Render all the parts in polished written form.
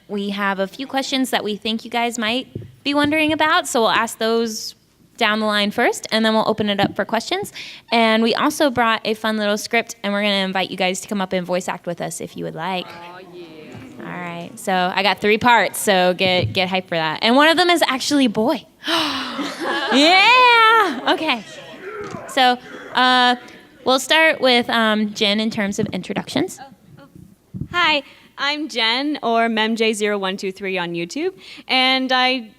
We have a few questions that we think you guys might be wondering about, so we'll ask those down the line first, and then we'll open it up for questions. And we also brought a fun little script, and we're going to invite you guys to come up and voice act with us if you would like. Oh, yeah. All right, so I got 3 parts, so get hyped for that. And one of them is actually a boy. Yeah! Okay. So we'll start with Jen in terms of introductions. Hi, I'm Jen, or MemJ0123 on YouTube, and I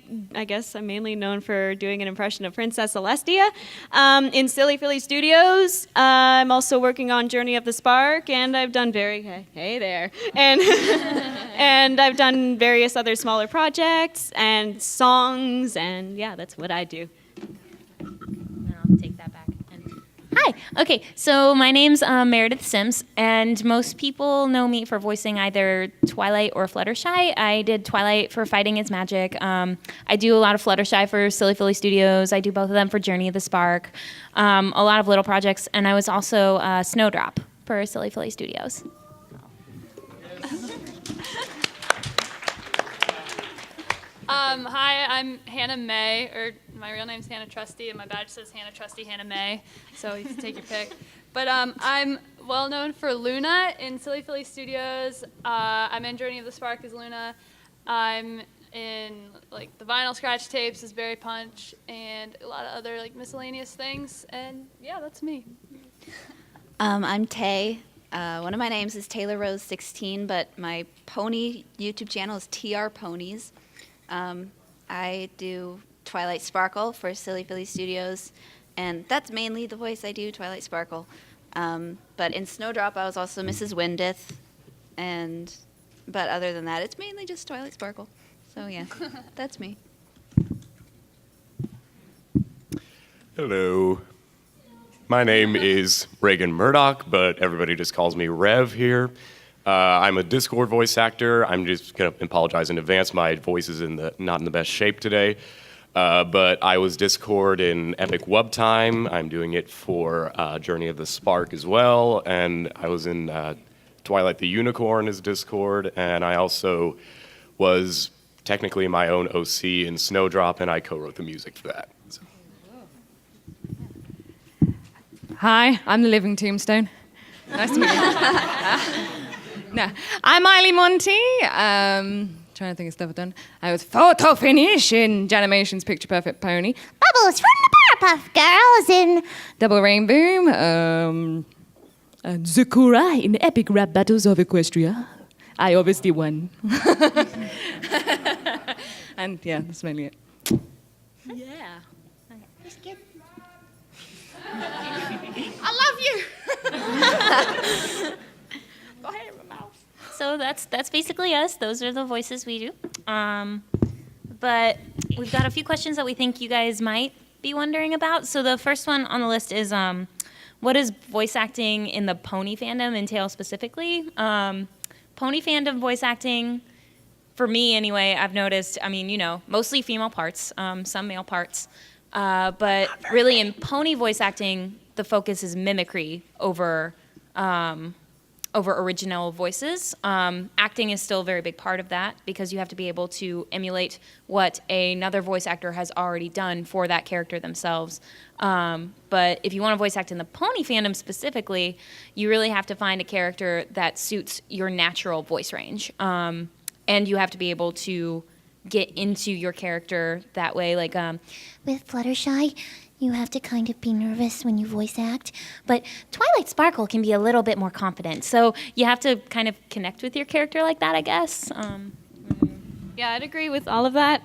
guess I'm mainly known for doing an impression of Princess Celestia in Silly Philly Studios. I'm also working on Journey of the Spark, and I've done hey there, and and I've done various other smaller projects and songs, and yeah, that's what I do. I'll take that back. Hi. Okay, so my name's Meredith Sims, and most people know me for voicing either Twilight or Fluttershy. I did Twilight for Fighting Is Magic. I do a lot of Fluttershy for Silly Philly Studios. I do both of them for Journey of the Spark. A lot of little projects, and I was also Snowdrop for Silly Philly Studios. Hi, I'm Hannah May, or my real name's Hannah Trusty, and my badge says Hannah Trusty, Hannah May, so you can take your pick. But I'm well known for Luna in Silly Philly Studios. I'm in Journey of the Spark as Luna. I'm in like the vinyl scratch tapes as Berry Punch, and a lot of other like miscellaneous things. And yeah, that's me. I'm Tay. One of my names is Taylor Rose 16, but my pony YouTube channel is TR Ponies. I do Twilight Sparkle for Silly Philly Studios, and that's mainly the voice I do, Twilight Sparkle. But in Snowdrop, I was also Mrs. Windith, but other than that, it's mainly just Twilight Sparkle. So yeah, that's me. Hello. My name is Reagan Murdoch, but everybody just calls me Rev here. I'm a Discord voice actor. I'm just going to apologize in advance. My voice is not in the best shape today. But I was Discord in Epic Wub Time. I'm doing it for Journey of the Spark as well. And I was in Twilight the Unicorn as Discord. And I also was technically my own OC in Snowdrop, and I co-wrote the music for that. So. Hi, I'm the Living Tombstone. Nice to meet you. No, I'm Miley Monty. Trying to think of stuff I've done. I was photo finish in Janimation's Picture Perfect Pony. Bubbles from the Powerpuff Girls in Double Rainbow. Zakura in Epic Rap Battles of Equestria. I obviously won. And yeah, that's mainly it. Yeah. I love you. Go ahead, my mouth. So that's basically us. Those are the voices we do. But we've got a few questions that we think you guys might be wondering about. So the first one on the list is, what does voice acting in the pony fandom entail specifically? Pony fandom voice acting, for me anyway, I've noticed, mostly female parts, some male parts. But really in pony voice acting, the focus is mimicry over original voices. Acting is still a very big part of that because you have to be able to emulate what another voice actor has already done for that character themselves. But if you want to voice act in the pony fandom specifically, you really have to find a character that suits your natural voice range. And you have to be able to get into your character that way. Like with Fluttershy, you have to kind of be nervous when you voice act. But Twilight Sparkle can be a little bit more confident. So you have to kind of connect with your character like that, I guess. Yeah, I'd agree with all of that.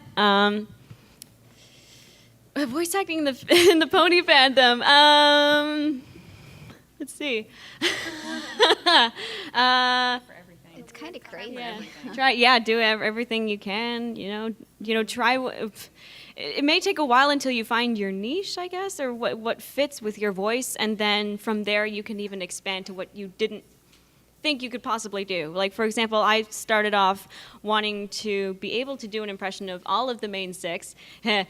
Voice acting in the pony fandom. Let's see. It's kind of crazy. Yeah. Do everything you can. Try. It may take a while until you find your niche, I guess, or what fits with your voice, and then from there you can even expand to what you didn't think you could possibly do. Like, for example, I started off wanting to be able to do an impression of all of the main 6, but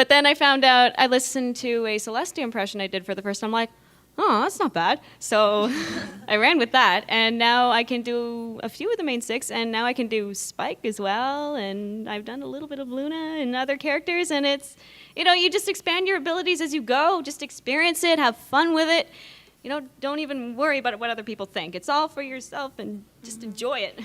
then I found out, I listened to a Celestia impression I did for the first time, I'm like, oh, that's not bad. So I ran with that, and now I can do a few of the main 6, and now I can do Spike as well, and I've done a little bit of Luna and other characters, and it's, you just expand your abilities as you go. Just experience it, have fun with it. Don't even worry about what other people think. It's all for yourself, and just enjoy it.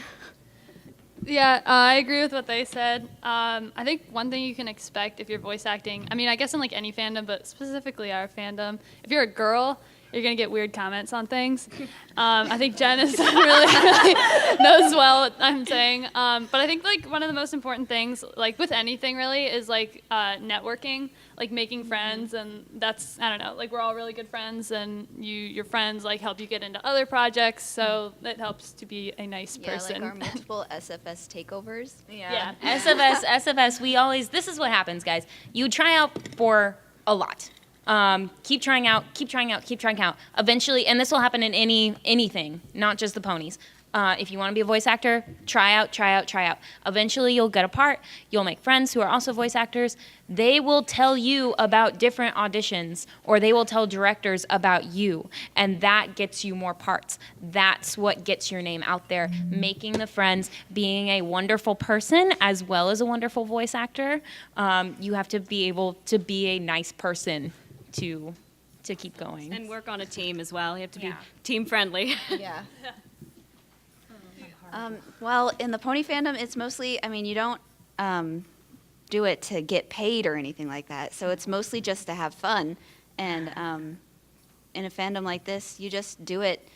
Yeah, I agree with what they said. I think one thing you can expect if you're voice acting, I mean, I guess in like any fandom, but specifically our fandom, if you're a girl, you're going to get weird comments on things. I think Jen is really knows well what I'm saying. But I think like one of the most important things, like with anything really, is like networking, like making friends. And that's, I don't know, like we're all really good friends, and your friends like help you get into other projects. So it helps to be a nice person. Yeah, like our multiple SFS takeovers. Yeah. SFS, this is what happens, guys. You try out for a lot. Keep trying out. Eventually, and this will happen in anything, not just the ponies. If you want to be a voice actor, try out. Eventually, you'll get a part. You'll make friends who are also voice actors. They will tell you about different auditions, or they will tell directors about you, and that gets you more parts. That's what gets your name out there, making the friends, being a wonderful person as well as a wonderful voice actor. You have to be able to be a nice person to keep going. And work on a team as well. You have to be Yeah. team friendly. Yeah. Well, in the pony fandom, it's mostly, you don't do it to get paid or anything like that. So it's mostly just to have fun. And in a fandom like this, you just do it.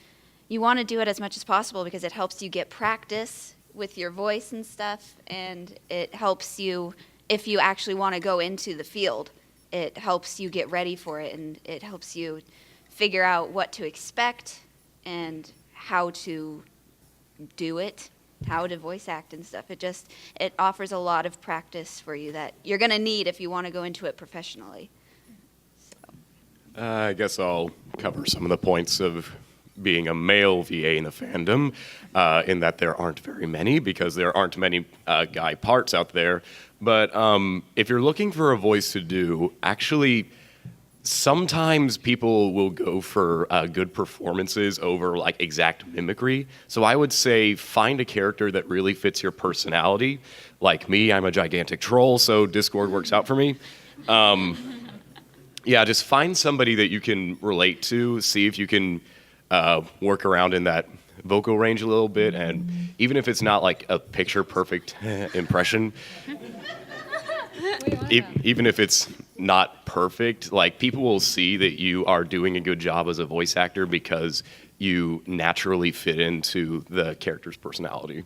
You want to do it as much as possible because it helps you get practice with your voice and stuff. And it helps you, if you actually want to go into the field, it helps you get ready for it. And it helps you figure out what to expect and how to do it, how to voice act and stuff. It offers a lot of practice for you that you're going to need if you want to go into it professionally. I guess I'll cover some of the points of being a male VA in the fandom, in that there aren't very many because there aren't many guy parts out there. But if you're looking for a voice to do, actually, sometimes people will go for good performances over like exact mimicry. So I would say find a character that really fits your personality. Like me, I'm a gigantic troll, so Discord works out for me. Yeah, just find somebody that you can relate to, see if you can work around in that vocal range a little bit, and even if it's not like a picture-perfect impression, even if it's not perfect, like people will see that you are doing a good job as a voice actor because you naturally fit into the character's personality.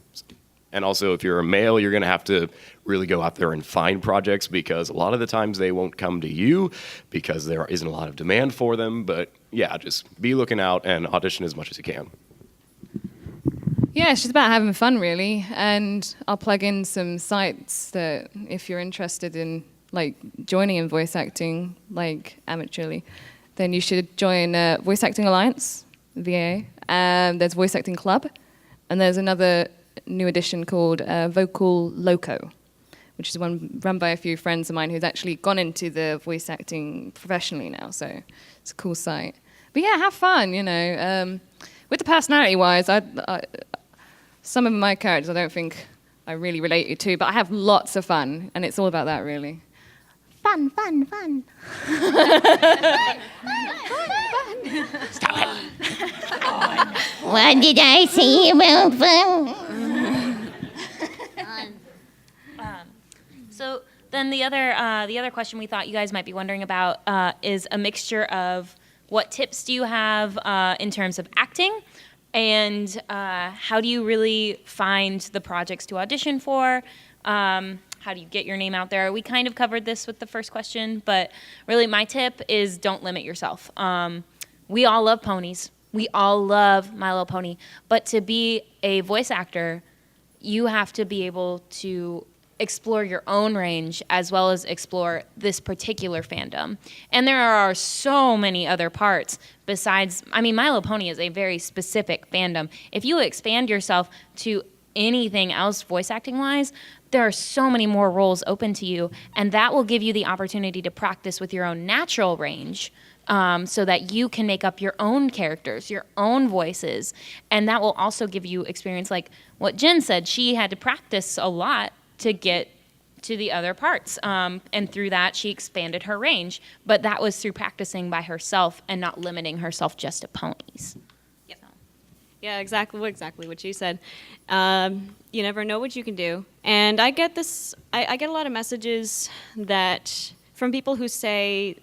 And also, if you're a male, you're going to have to really go out there and find projects because a lot of the times they won't come to you because there isn't a lot of demand for them. But yeah, just be looking out and audition as much as you can. Yeah, it's just about having fun, really. And I'll plug in some sites that if you're interested in like joining in voice acting, like amateurly, then you should join Voice Acting Alliance, VA. There's Voice Acting Club, and there's another new edition called Vocal Loco, which is one run by a few friends of mine who's actually gone into the voice acting professionally now. So it's a cool site. But yeah, have fun, you know. With the personality-wise, some of my characters I don't think I really relate to, but I have lots of fun, and it's all about that, really. Fun. Stop it. What did I say about fun? So then the other question we thought you guys might be wondering about is a mixture of what tips do you have in terms of acting, and how do you really find the projects to audition for? How do you get your name out there? We kind of covered this with the first question, but really my tip is don't limit yourself. We all love ponies. We all love My Little Pony. But to be a voice actor, you have to be able to explore your own range as well as explore this particular fandom. And there are so many other parts besides, My Little Pony is a very specific fandom. If you expand yourself to anything else voice acting wise, there are so many more roles open to you, and that will give you the opportunity to practice with your own natural range so that you can make up your own characters, your own voices. And that will also give you experience, like what Jen said. She had to practice a lot to get to the other parts. And through that, she expanded her range. But that was through practicing by herself and not limiting herself just to ponies. Yeah, exactly what you said. You never know what you can do. And I get this, I get a lot of messages that from people who say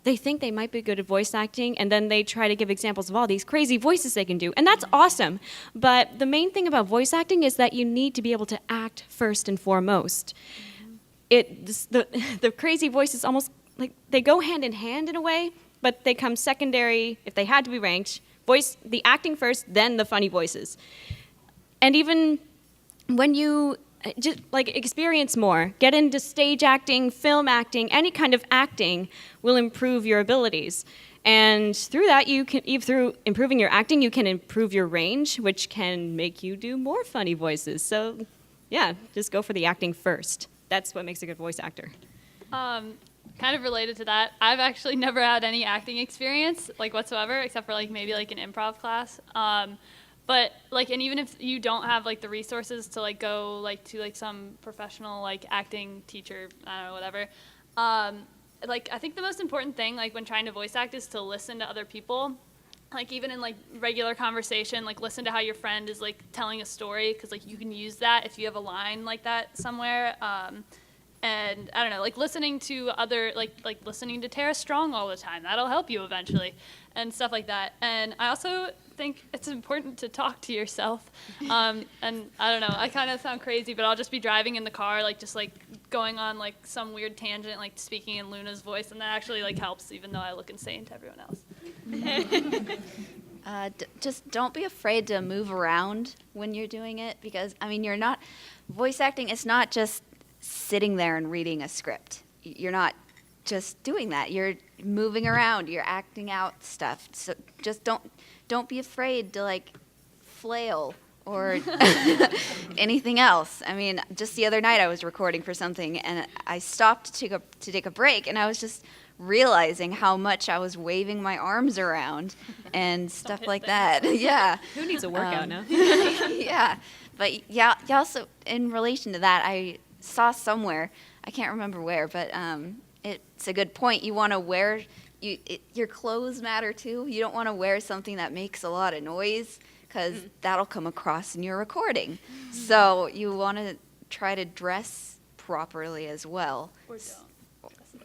they think they might be good at voice acting, and then they try to give examples of all these crazy voices they can do. And that's awesome. But the main thing about voice acting is that you need to be able to act first and foremost. The crazy voices almost, like, they go hand in hand in a way, but they come secondary if they had to be ranked. The acting first, then the funny voices. And even when you just like experience more, get into stage acting, film acting, any kind of acting will improve your abilities. And through that, through improving your acting, you can improve your range, which can make you do more funny voices. So yeah, just go for the acting first. That's what makes a good voice actor. Kind of related to that, I've actually never had any acting experience, like, whatsoever, except for, like, maybe, like, an improv class. But, like, and even if you don't have, like, the resources to, like, go, like, to, like, some professional, like, acting teacher, I don't know, whatever, like, I think the most important thing, like, when trying to voice act is to listen to other people. Like, even in, like, regular conversation, like, listen to how your friend is, like, telling a story, because, like, you can use that if you have a line like that somewhere. And I don't know, like listening to like listening to Tara Strong all the time, that'll help you eventually, and stuff like that. And I also think it's important to talk to yourself. And I don't know, I kind of sound crazy, but I'll just be driving in the car, like just like going on like some weird tangent, like speaking in Luna's voice, and that actually like helps, even though I look insane to everyone else. Just don't be afraid to move around when you're doing it, because I mean, voice acting is not just sitting there and reading a script. You're not just doing that. You're moving around. You're acting out stuff. So just don't be afraid to like flail or anything else. I mean, just the other night I was recording for something and I stopped to take a break, and I was just realizing how much I was waving my arms around and stuff like that. Yeah. Who needs a workout now? Yeah. But yeah, also in relation to that, I saw somewhere, I can't remember where, but it's a good point. You want to wear, your clothes matter too. You don't want to wear something that makes a lot of noise, because that'll come across in your recording. So you want to try to dress properly as well. Or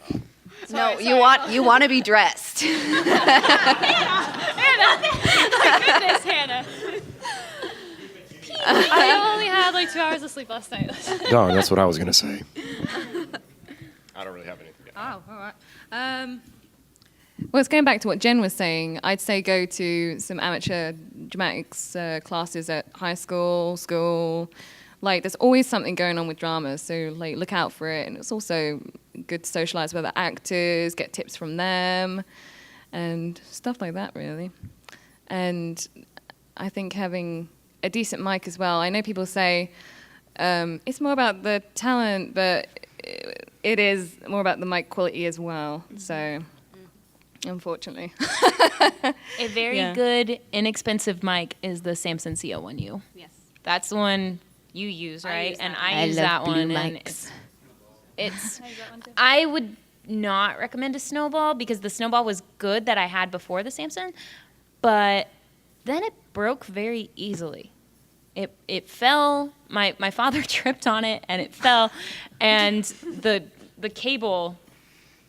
don't. No, you want to be dressed. Goodness, Hannah. I only had like 2 hours of sleep last night. Darn, that's what I was going to say. I don't really have anything. Oh, all right. Well, it's going back to what Jen was saying. I'd say go to some amateur dramatics classes at high school. Like, there's always something going on with drama, so like look out for it. And it's also good to socialize with other actors, get tips from them, and stuff like that, really. And I think having a decent mic as well. I know people say it's more about the talent, but it is more about the mic quality as well. So, unfortunately. A very good, inexpensive mic is the Samson CO1U. Yes. That's the one you use, right? use that And one. I use love that blue one. And mics. it's I use that one too. I would not recommend a Snowball, because the Snowball was good that I had before the Samson, but then it broke very easily. It fell. My father tripped on it and it fell, and the cable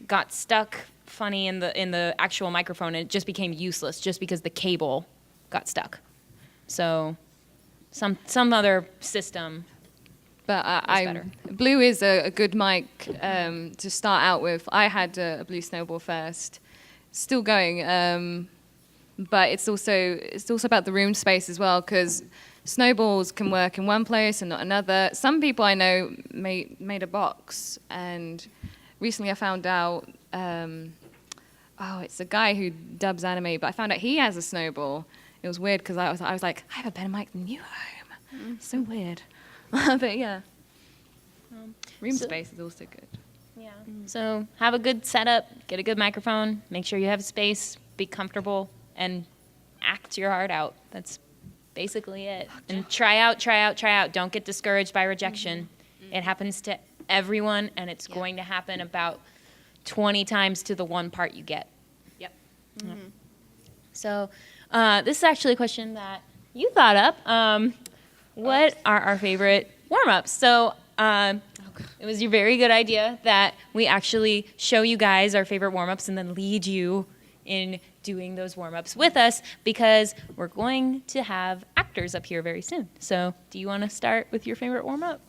got stuck funny in the actual microphone, and it just became useless just because the cable got stuck. So some other system. But better. Blue is a good mic to start out with. I had a Blue Snowball first, still going, but it's also about the room space as well, because snowballs can work in one place and not another. Some people I know made a box, and recently I found out, it's a guy who dubs anime, but I found out he has a snowball. It was weird because I was like, I have a better mic than you at home. So weird. But yeah, room space is also good. Yeah. So have a good setup, get a good microphone, make sure you have space, be comfortable, and act your heart out. That's basically it. And try out, try out, try out. Don't get discouraged by rejection. It happens to everyone, and it's going to happen about 20 times to the one part you get. Yep. So this is actually a question that you thought up. What are our favorite warm-ups? So it was your very good idea that we actually show you guys our favorite warm-ups and then lead you in doing those warm-ups with us, because we're going to have actors up here very soon. So do you want to start with your favorite warm-up?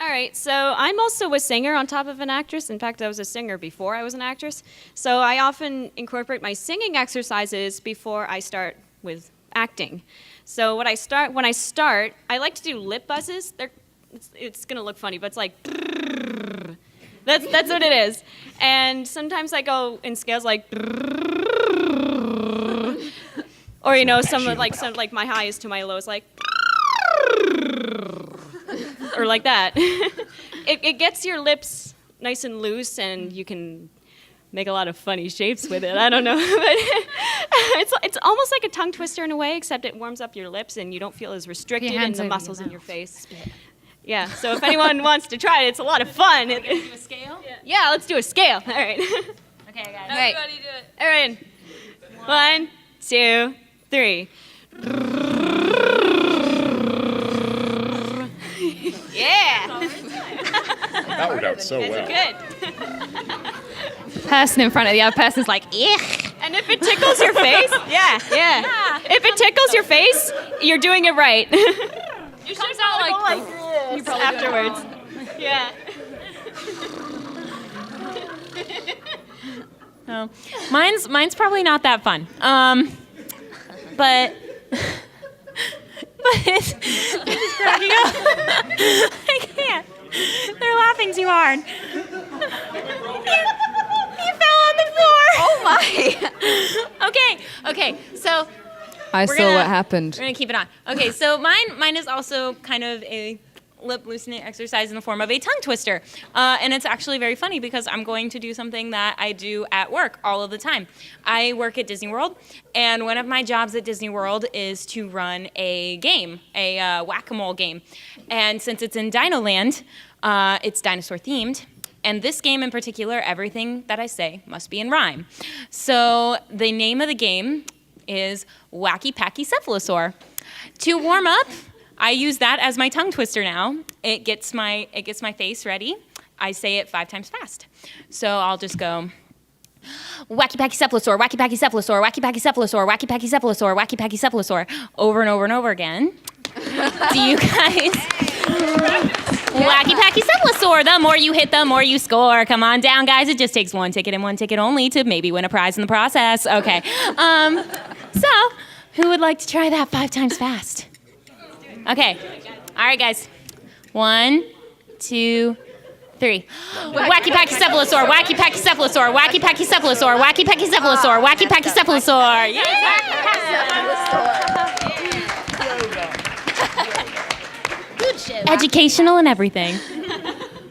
All right, so I'm also a singer on top of an actress. In fact, I was a singer before I was an actress. So I often incorporate my singing exercises before I start with acting. So when I start, I like to do lip buzzes. It's gonna look funny, but it's like that's what it is. And sometimes I go in scales like, or some like my highest to my lows like, or like that. It gets your lips nice and loose, and you can make a lot of funny shapes with it. I don't know, but it's almost like a tongue twister in a way, except it warms up your lips and you don't feel as restricted in the muscles in your face. Yeah, so if anyone wants to try it, it's a lot of fun. Do a scale? Yeah, let's do a scale. All right. Okay, guys. Everybody do it. All right. 1, 2, 3. Yeah. That worked out so well. Good. Person in front of the other person's like, "Ugh." And if it tickles your face, yeah. If it tickles your face, you're doing it right. You comes out like You probably afterwards. Yeah. Oh, mine's probably not that fun. But it's cracking up. I can't. They're laughing too hard. You fell on the floor. Oh my! Okay. So I We're saw gonna- what happened. we're gonna keep it on. Okay. So mine is also kind of a lip loosening exercise in the form of a tongue twister, and it's actually very funny because I'm going to do something that I do at work all of the time. I work at Disney World, and one of my jobs at Disney World is to run a game, a whack-a-mole game. And since it's in Dino Land, it's dinosaur themed. And this game in particular, everything that I say must be in rhyme. So the name of the game is Wacky Packy Cephalosaur. To warm up, I use that as my tongue twister now. It gets my face ready. I say it 5 times fast. So I'll just go, Wacky Packy Cephalosaur, Wacky Packy Cephalosaur, Wacky Packy Cephalosaur, Wacky Packy Cephalosaur, Wacky Packy Cephalosaur, over and over and over again. Do you guys? Wacky Packy Cephalosaur. The more you hit, the more you score. Come on down, guys. It just takes 1 ticket and 1 ticket only to maybe win a prize in the process. Okay. So, who would like to try that 5 times fast? Okay. All right, guys. 1, 2, 3. Wacky Packy Cephalosaur, Wacky Packy Cephalosaur, Wacky Packy Cephalosaur, Wacky Packy Cephalosaur, Wacky Packy Cephalosaur. Yeah. Educational and everything.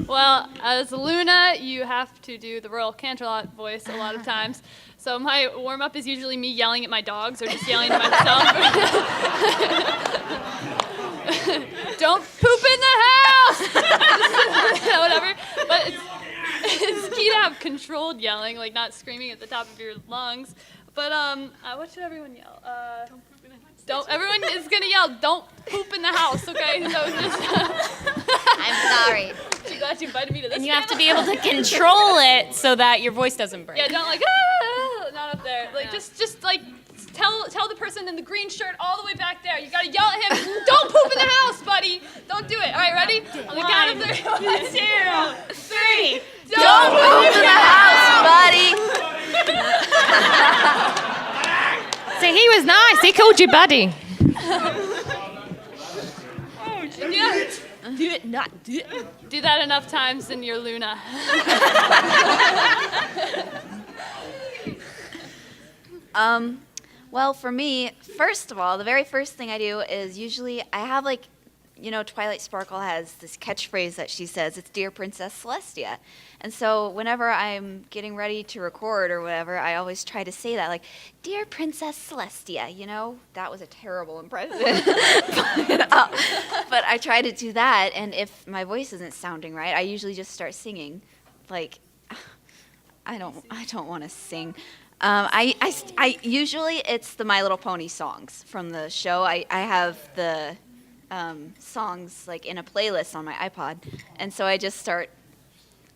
Well, as Luna, you have to do the Royal Canterlot voice a lot of times. So my warm-up is usually me yelling at my dogs or just yelling at myself. Don't poop in the house! Whatever. But it's key to have controlled yelling, like not screaming at the top of your lungs. But what should everyone yell? Everyone is gonna yell, don't poop in the house, okay? So just, I'm sorry. I'm glad you invited me to this. And you have to be able to control it so that your voice doesn't break. Yeah, don't like, not up there. Like, just like, tell the person in the green shirt all the way back there. You gotta yell at him, don't poop in the house, buddy. Don't do it. All right, ready? On the count of 3. 1, 2, 3. Don't poop in the house, buddy. See, he was nice. He called you buddy. Do it, not do it. Do that enough times and you're Luna. Well, for me, first of all, the very first thing I do is usually I have like, Twilight Sparkle has this catchphrase that she says, it's Dear Princess Celestia. And so whenever I'm getting ready to record or whatever, I always try to say that, like, Dear Princess Celestia, That was a terrible impression. But I try to do that, and if my voice isn't sounding right, I usually just start singing. Like, I don't want to sing. I usually it's the My Little Pony songs from the show. I have the songs like in a playlist on my iPod, and so I just start,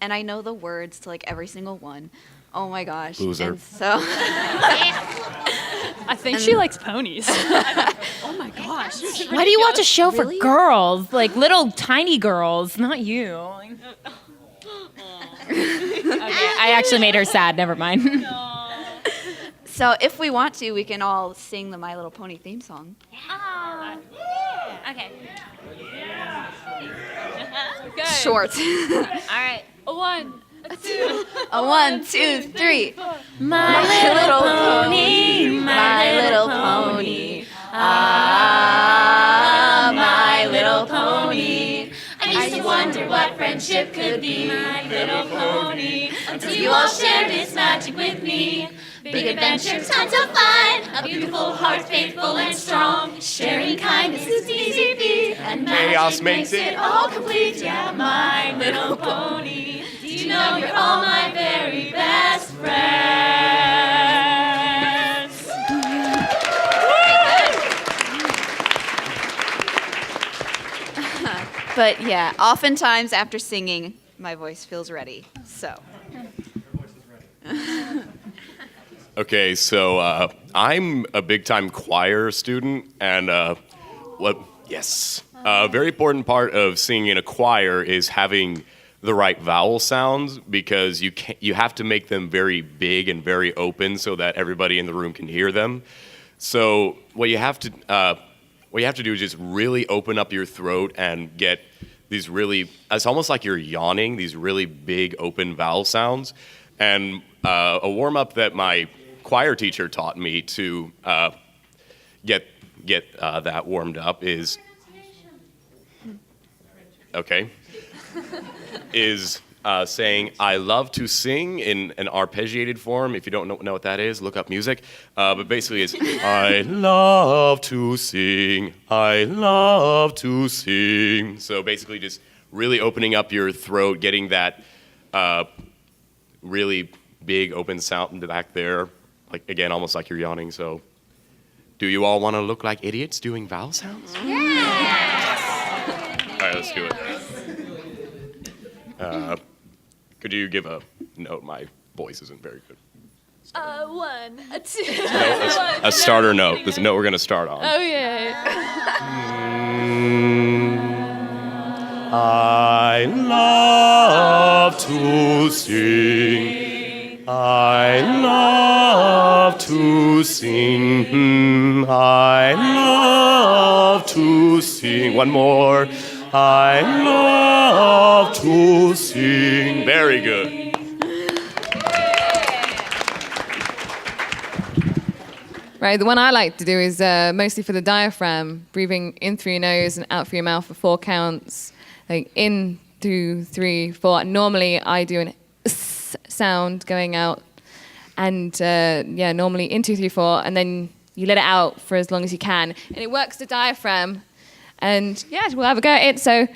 and I know the words to like every single one. Oh my gosh! Loser. And so I think she likes ponies. Oh my gosh. Why do you watch a show Really? for girls, like little tiny girls, not you? Okay, I actually made her sad. Never mind. so if we want to, we can all sing the My Little Pony theme song. Okay. Okay. Short. All right. A 1, a 2. A 1, 2, 3. My little pony, my little pony. Ah, my little pony. I used to wonder what friendship could be, my little pony, until you all shared its magic with me. Big adventures, tons of fun, a beautiful heart, faithful and strong. Sharing kindness is easy feat, and Chaos magic makes makes it all complete. Yeah, my little pony. Do you know you're all my very best friends? But yeah, oftentimes after singing, my voice feels ready. So. Okay, so I'm a big-time choir student, and a very important part of singing in a choir is having the right vowel sounds, because you have to make them very big and very open so that everybody in the room can hear them. So what you have to do is just really open up your throat and get these really, it's almost like you're yawning, these really big open vowel sounds. And a warm-up that my choir teacher taught me to get that warmed up is saying "I love to sing" in an arpeggiated form. If you don't know what that is, look up music. But basically, it's "I love to sing, I love to sing." So basically, just really opening up your throat, getting that really big open sound in the back there. Like, again, almost like you're yawning. So, do you all want to look like idiots doing vowel sounds? Yeah. All right, let's do it. Could you give a note? My voice isn't very good. 1, a 2. No, a starter note. This is a note we're going to start on. Okay. I love to sing. I love to sing. I love to sing. One more. I love to sing. Very good. Right, the one I like to do is mostly for the diaphragm, breathing in through your nose and out through your mouth for 4 counts. Like in, 2, 3, 4. Normally I do an S sound going out, and normally in 2, 3, 4, and then you let it out for as long as you can, and it works the diaphragm. And yeah, we'll have a go at it. So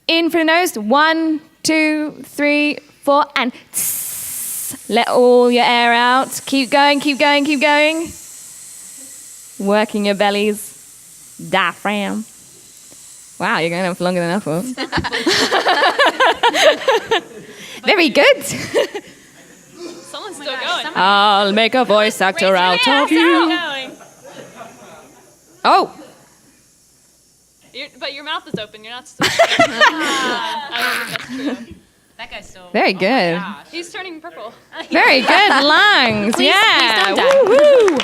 in for the nose, 1, 2, 3, 4, and tss. Let all your air out. Keep going, keep going, keep going. Working your belly's diaphragm. Wow, you're going on for longer than I thought. Very good. Someone's still going. I'll make a voice actor out of you. Oh, But your mouth is open. You're not still. I don't think that's true. That guy's so. very good. He's turning purple. Very good. Lungs. Please Yeah. don't die. Woo-hoo.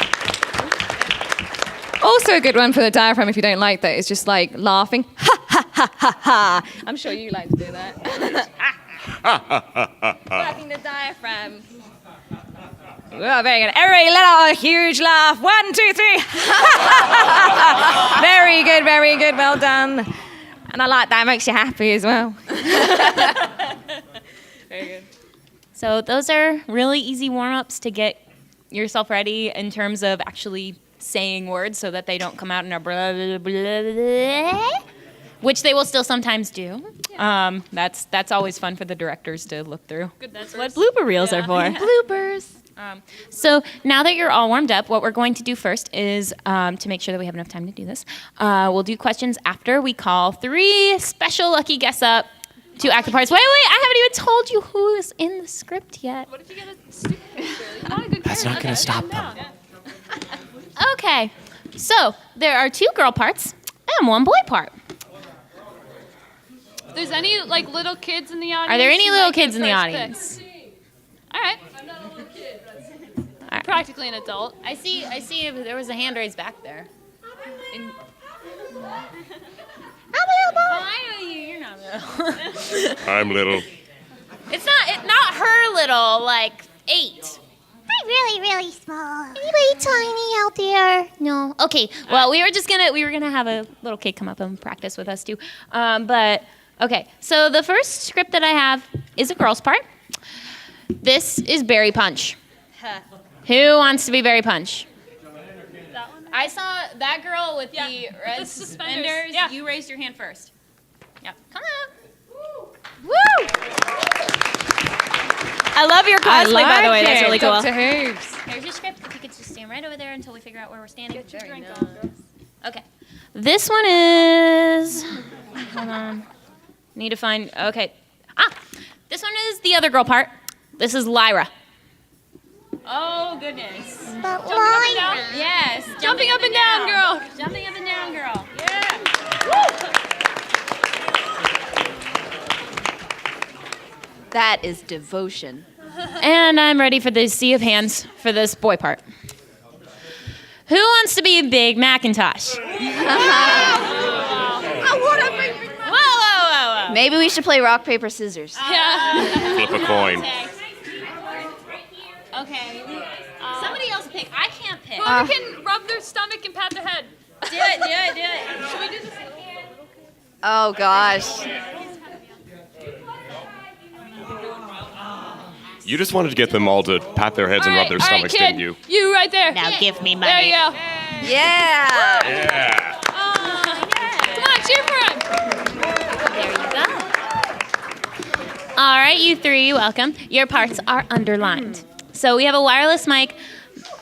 Also a good one for the diaphragm if you don't like that. It's just like laughing. Ha ha ha ha ha. I'm sure you like to do that. Working the diaphragm. Oh, very good. Everybody let out a huge laugh. 1, 2, 3. Very good, very good. Well done. And I like that. It makes you happy as well. Very good. So those are really easy warm-ups to get yourself ready in terms of actually saying words so that they don't come out in a blah, blah, blah, blah, which they will still sometimes do. That's always fun for the directors to look through. Good. That's What blooper reels are for. Bloopers. So now that you're all warmed up, what we're going to do first is to make sure that we have enough time to do this. We'll do questions after we call 3 special lucky guests up to act the parts. Wait, I haven't even told you who is in the script yet. What if you get a stupid picture? You're not a good That's not going to stop them. Okay, so there are 2 girl parts and 1 boy part. If there's any like little kids in the audience, Are there any you little might get kids in the first audience? pick. All right. I'm not a little kid. But practically an adult. I see there was a hand raised back there. I know you. You're not little. I'm little. It's not her little, like 8. I'm really, really small. Anybody tiny out there? No. Okay. Well, we were gonna have a little kid come up and practice with us too. But okay. So the first script that I have is a girl's part. This is Berry Punch. Who wants to be Berry Punch? That one. I saw that girl with Yeah, the with red the suspenders. suspenders. Yeah. You raised your hand first. Yep. Come on. Woo! I love your cosplay, by the way. That's really cool. Dr. Hooves. Here's your script. If you could just stand right over there until we figure out where we're standing. Get your Very drink nice. on, girls. Okay. This one is. Hold on. Need to find. Okay. This one is the other girl part. This is Lyra. Oh goodness. But why? Yes. Jumping up and down, girl. Jumping up and down, girl. That is devotion. And I'm ready for the sea of hands for this boy part. Who wants to be Big Macintosh? Whoa. Maybe we should play rock, paper, scissors. Yeah. Flip a coin. Okay. Somebody else pick. I can't pick. Whoever can rub their stomach and pat their head. Do it. Should we do this? Oh gosh. You just wanted to get them all to pat their heads and rub their all right, stomachs, kid. didn't you? You right there. Now give me There money. you go. Yeah. Yeah. Come on, cheer for him. There you go. All right, you 3, welcome. Your parts are underlined. So we have a wireless mic.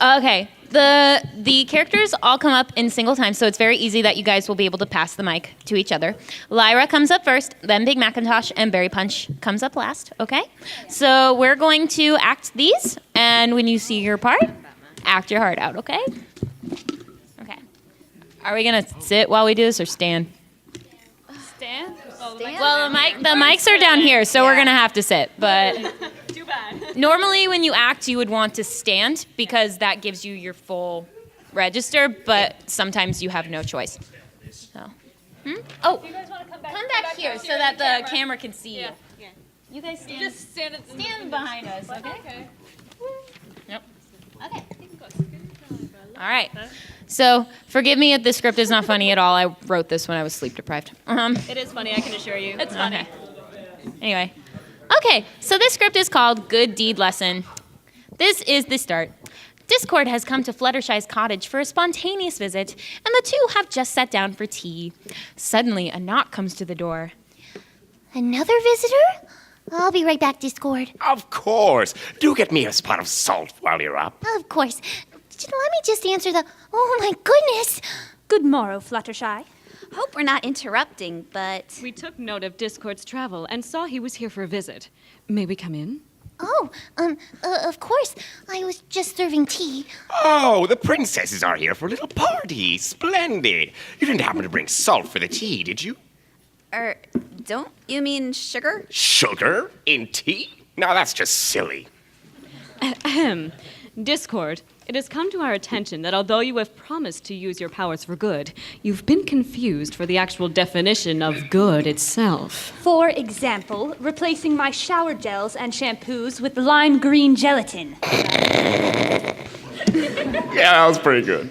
Okay. The characters all come up in single time, so it's very easy that you guys will be able to pass the mic to each other. Lyra comes up first, then Big Macintosh, and Berry Punch comes up last, okay? So we're going to act these, and when you see your part, act your heart out, okay? Okay. Are we gonna sit while we do this, or stand? Stand. Well, the mics are down here, so we're gonna have to sit, but... Too bad. Normally, when you act, you would want to stand because that gives you your full register, but sometimes you have no choice. So, Oh, You guys want to come back? come back here so that the camera can see you. Yeah. You guys stand, Just stand at the stand behind us, okay? Okay. Yep. Okay. All right. So, forgive me if this script is not funny at all. I wrote this when I was sleep deprived. It is funny, I can assure you. It's funny. Okay. Anyway. Okay, so this script is called Good Deed Lesson. This is the start. Discord has come to Fluttershy's cottage for a spontaneous visit, and the 2 have just sat down for tea. Suddenly, a knock comes to the door. Another visitor? I'll be right back, Discord. Of course. Do get me a spot of salt while you're up. Of course. Let me just answer the... Oh, my goodness. Good morrow, Fluttershy. Hope we're not interrupting, but We took note of Discord's travel and saw he was here for a visit. May we come in? Oh, of course. I was just serving tea. Oh, the princesses are here for a little party. Splendid. You didn't happen to bring salt for the tea, did you? don't you mean sugar? Sugar in tea? Now that's just silly. Ahem. Discord, it has come to our attention that although you have promised to use your powers for good, you've been confused for the actual definition of good itself. For example, replacing my shower gels and shampoos with lime green gelatin. Yeah, that was pretty good.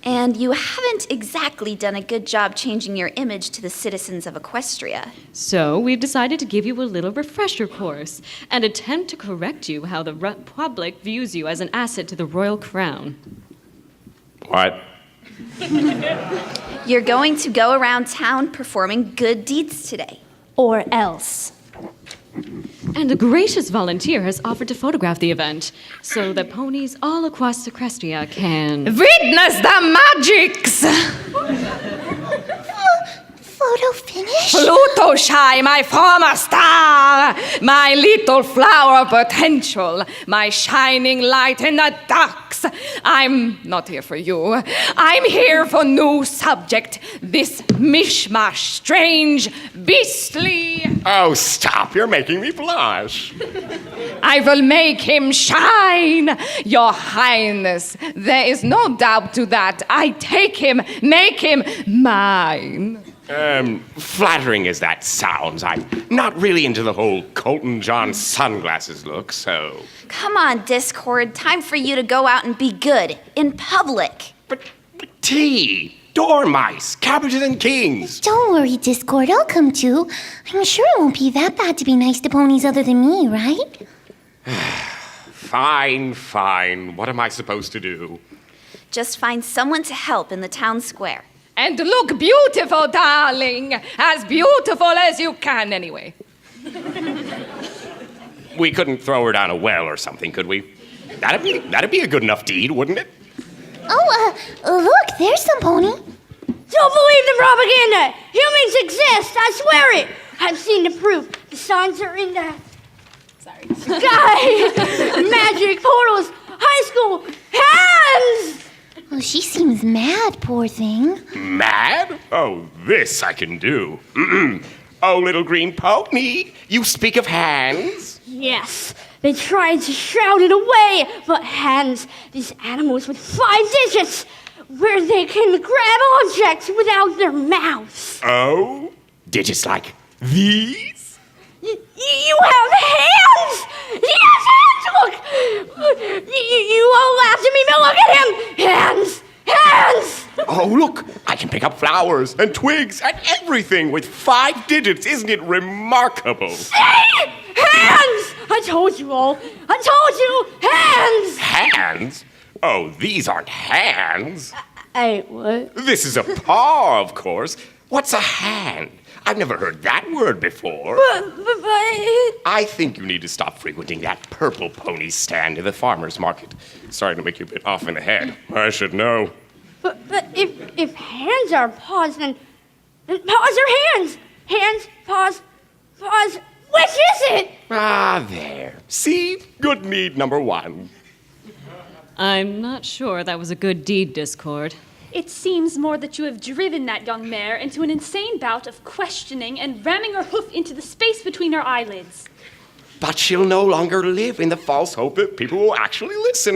And you haven't exactly done a good job changing your image to the citizens of Equestria. So we've decided to give you a little refresher course and attempt to correct you how the public views you as an asset to the royal crown. What? You're going to go around town performing good deeds today. Or else. And a gracious volunteer has offered to photograph the event so that ponies all across Equestria can Witness the magics! Photo finish? Fluttershy, my former star, my little flower of potential, my shining light in the darks. I'm not here for you. I'm here for new subject. This mishmash, strange, beastly. Oh, stop. You're making me blush. I will make him shine, Your Highness. There is no doubt to that. I take him, make him mine. Flattering as that sounds, I'm not really into the whole Colton John sunglasses look, so... Come on, Discord. Time for you to go out and be good in public. But tea, dormice, cabbages and kings. Don't worry, Discord. I'll come too. I'm sure it won't be that bad to be nice to ponies other than me, right? Fine, fine. What am I supposed to do? Just find someone to help in the town square. And look beautiful, darling. As beautiful as you can, anyway. We couldn't throw her down a well or something, could we? That'd be a good enough deed, wouldn't it? Oh, look, there's some pony. Don't believe the propaganda! Humans exist, I swear it! I've seen the proof. The signs are in the sky! Magic, portals, high school, hands! Oh, she seems mad, poor thing. Mad? Oh, this I can do. Oh, little green pony, you speak of hands? Yes, they tried to shroud it away, but hands, these animals with 5 digits, where they can grab objects without their mouths. Oh? Digits like these? You have hands! He has hands! Look! You all laughed at me, but look at him! Hands! Hands! Oh, look, I can pick up flowers and twigs and everything with 5 digits. Isn't it remarkable? See? Hands! I told you all. I told you! Hands! Hands? Oh, these aren't hands. What? This is a paw, of course. What's a hand? I've never heard that word before. But I think you need to stop frequenting that purple pony stand in the farmer's market. Sorry to make you a bit off in the head. I should know. But if hands are paws, then paws are hands. Hands, paws. Which is it? Ah, there. See? Good need number 1. I'm not sure that was a good deed, Discord. It seems more that you have driven that young mare into an insane bout of questioning and ramming her hoof into the space between her eyelids. But she'll no longer live in the false hope that people will actually listen.